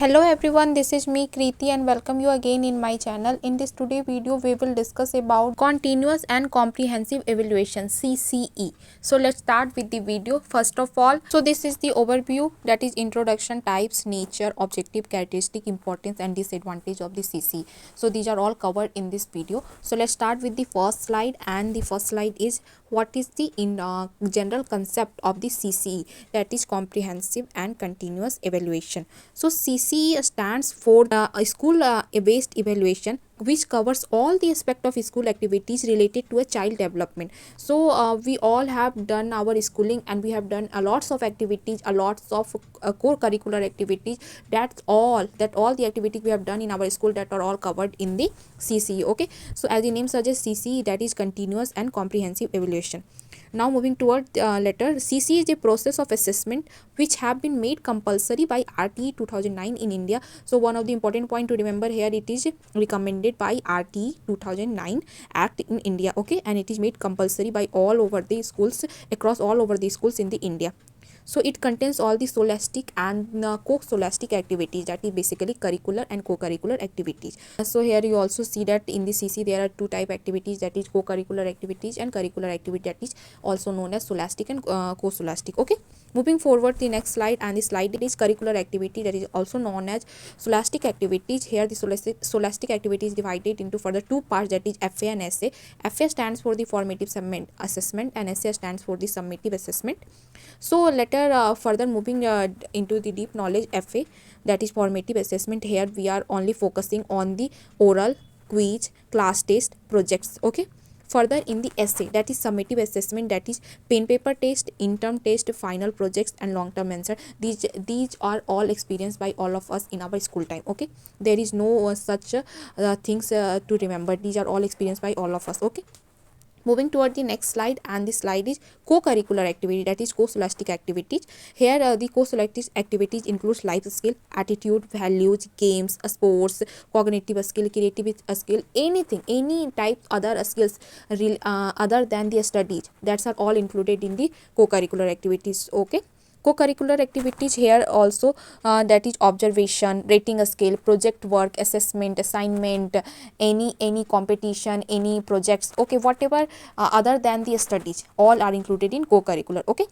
Hello everyone, this is me Kriti and welcome you again in my channel. In this today video we will discuss about continuous and comprehensive evaluation CCE. So let's start with the video. First of all, so this is the overview, that is introduction, types, nature, objective, characteristic, importance and disadvantage of the CCE. So these are all covered in this video. So let's start with the first slide, and the first slide is what is the general concept of the CCE, that is comprehensive and continuous evaluation. So CCE stands for school based evaluation, which covers all the aspect of school activities related to a child development. So we all have done our schooling and we have done a lots of activities, a lots of core curricular activities. That all the activities we have done in our school, that are all covered in the CCE. Okay, so as the name suggests, CCE, that is continuous and comprehensive evaluation. Now moving toward letter, CCE is a process of assessment which have been made compulsory by RTE 2009 in India. So one of the important point to remember here, it is recommended by RTE 2009 Act in India. Okay, and it is made compulsory by all over the schools, across all over the schools in the India. So it contains all the scholastic and co-scholastic activities, that is basically curricular and co-curricular activities. So here you also see that in the CC there are two type activities, that is co-curricular activities and curricular activity, that is also known as scholastic and co-scholastic. Okay, moving forward the next slide, and the slide is curricular activity, that is also known as scholastic activities. Here the scholastic activity is divided into further two parts, that is FA and SA. FA stands for the formative assessment and SA stands for the summative assessment. So later further moving into the deep knowledge FA, that is formative assessment. Here we are only focusing on the oral, quiz, class test, projects. Okay, further in the essay, that is summative assessment, that is pen paper test, interim test, final projects and long term answer. These are all experienced by all of us in our school time. Okay, there is no such things to remember. These are all experienced by all of us. Okay, moving toward the next slide, and the slide is co-curricular activity, that is co-scholastic activities. Here the co-scholastic activities includes life skill, attitude, values, games, sports, cognitive skill, creative skill, anything, any type other skills other than the studies, that's are all included in the co-curricular activities. Okay, co-curricular activities here also, that is observation, rating a scale, project work, assessment, assignment, any competition, any projects. Okay, whatever other than the studies, all are included in co-curricular. Okay,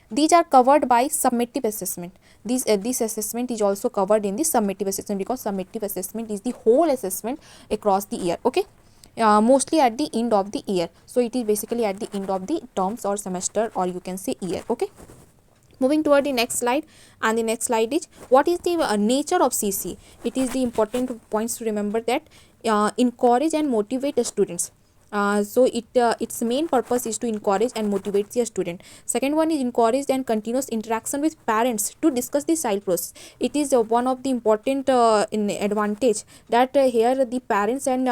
these are covered by summative assessment. This assessment is also covered in the summative assessment, because summative assessment is the whole assessment across the year. Okay, mostly at the end of the year. So it is basically at the end of the terms or semester, or you can say year. Okay, moving toward the next slide, and the next slide is what is the nature of CC. It is the important points to remember, that encourage and motivate the students. So its main purpose is to encourage and motivate the student. Second one is encourage and continuous interaction with parents to discuss the child process. It is one of the important in advantage, that here the parents and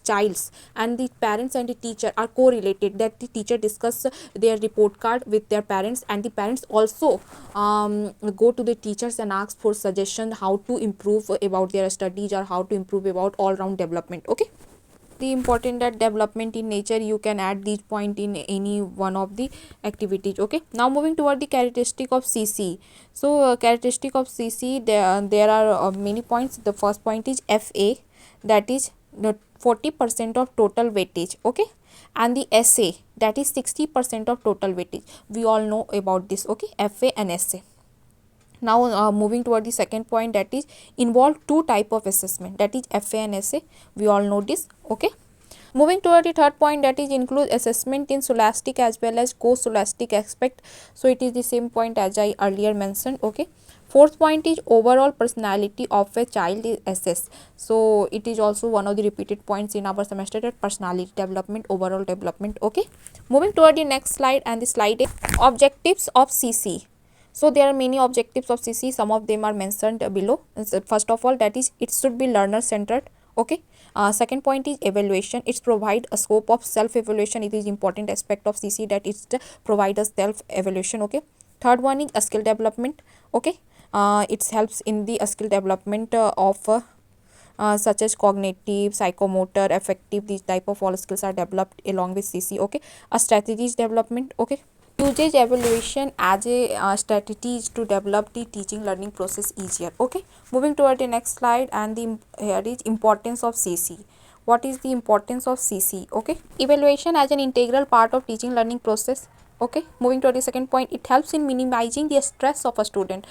childs, and the parents and the teacher are correlated, that the teacher discuss their report card with their parents, and the parents also go to the teachers and ask for suggestion how to improve about their studies, or how to improve about all round development. Okay, the important that development in nature, you can add these point in any one of the activities. Okay, now moving toward the characteristic of CC. So characteristic of CC, there are many points. The first point is FA, that is the 40% of total weightage. Okay, and the SA, that is 60% of total weightage. We all know about this. Okay, FA and SA. Now moving toward the second point, that is involve two type of assessment, that is FA and SA. We all know this. Okay, moving toward the third point, that is include assessment in scholastic as well as co-scholastic aspect. So it is the same point as I earlier mentioned. Okay, fourth point is overall personality of a child is assessed. So it is also one of the repeated points in our semester, that personality development, overall development. Okay, moving toward the next slide, and the slide is objectives of CC. So there are many objectives of CC. Some of them are mentioned below. First of all, that is it should be learner centered. Okay, second point is evaluation. It's provide a scope of self evaluation. It is important aspect of CC, that it's provide a self evaluation. Okay, third one is a skill development. Okay, it helps in the skill development of such as cognitive, psychomotor, affective. These type of all skills are developed along with CC. Okay, a strategies development. Okay, uses evaluation as a strategy to develop the teaching learning process easier. Okay, moving toward the next slide, and the here is importance of CC. What is the importance of CC? Okay, evaluation as an integral part of teaching learning process. Okay, moving to the second point, it helps in minimizing the stress of a student.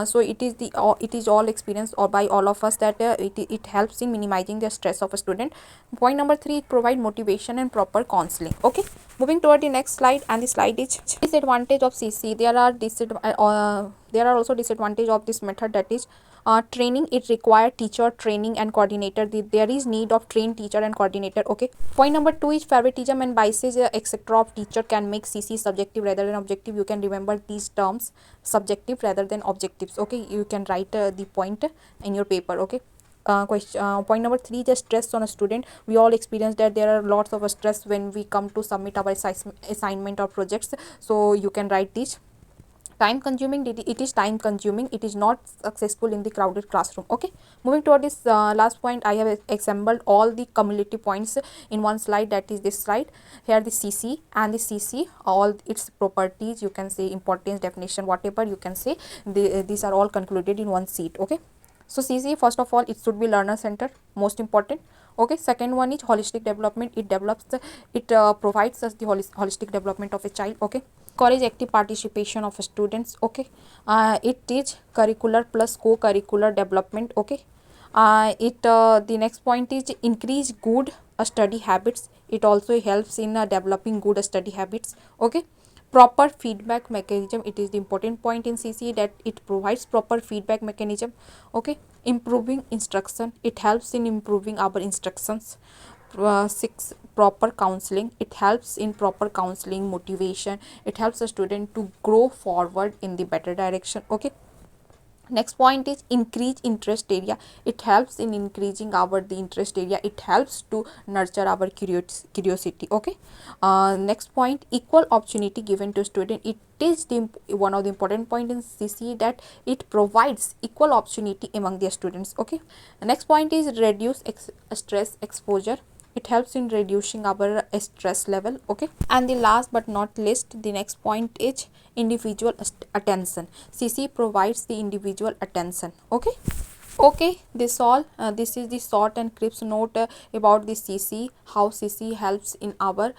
So it is all experienced or by all of us that it helps in minimizing the stress of a student. Point number 3, it provide motivation and proper counseling. Okay, moving toward the next slide, and the slide is disadvantage of CC. There are also disadvantage of this method, that is training. It require teacher training and coordinator. There is need of trained teacher and coordinator. Okay, point number 2 is favoritism and biases etc of teacher can make CC subjective rather than objective. You can remember these terms, subjective rather than objectives. Okay, you can write the point in your paper. Okay, point number 3, just stress on a student. We all experience that there are lots of stress when we come to submit our assignment or projects. So you can write this. Time consuming, it is time consuming, it is not successful in the crowded classroom. Okay, moving toward this last point, I have assembled all the cumulative points in one slide, that is this slide. Here the CC, and the CC, all its properties, you can say importance, definition, whatever you can say, these are all concluded in one sheet. Okay, so CC, first of all, it should be learner centered, most important. Okay, second one is holistic development. It provides us the holistic development of a child. Okay, encourage active participation of students. Okay, it is curricular plus co-curricular development. Okay, the next point is increase good study habits. It also helps in developing good study habits. Okay, proper feedback mechanism, it is the important point in CC, that it provides proper feedback mechanism. Okay, improving instruction, it helps in improving our instructions. 6, proper counseling, it helps in proper counseling, motivation, it helps a student to grow forward in the better direction. Okay, next point is increase interest area. It helps in increasing our the interest area, it helps to nurture our curiosity. Okay, next point, equal opportunity given to student. It is the one of the important point in CC, that it provides equal opportunity among their students. Okay, next point is reduce stress exposure. It helps in reducing our stress level. Okay, and the last but not least, the next point is individual attention. CC provides the individual attention. Okay, this all this is the short and crisp note about the CC, how CC helps in our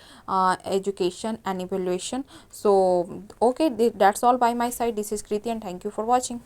education and evaluation. So okay, that's all by my side. This is Kriti, and thank you for watching.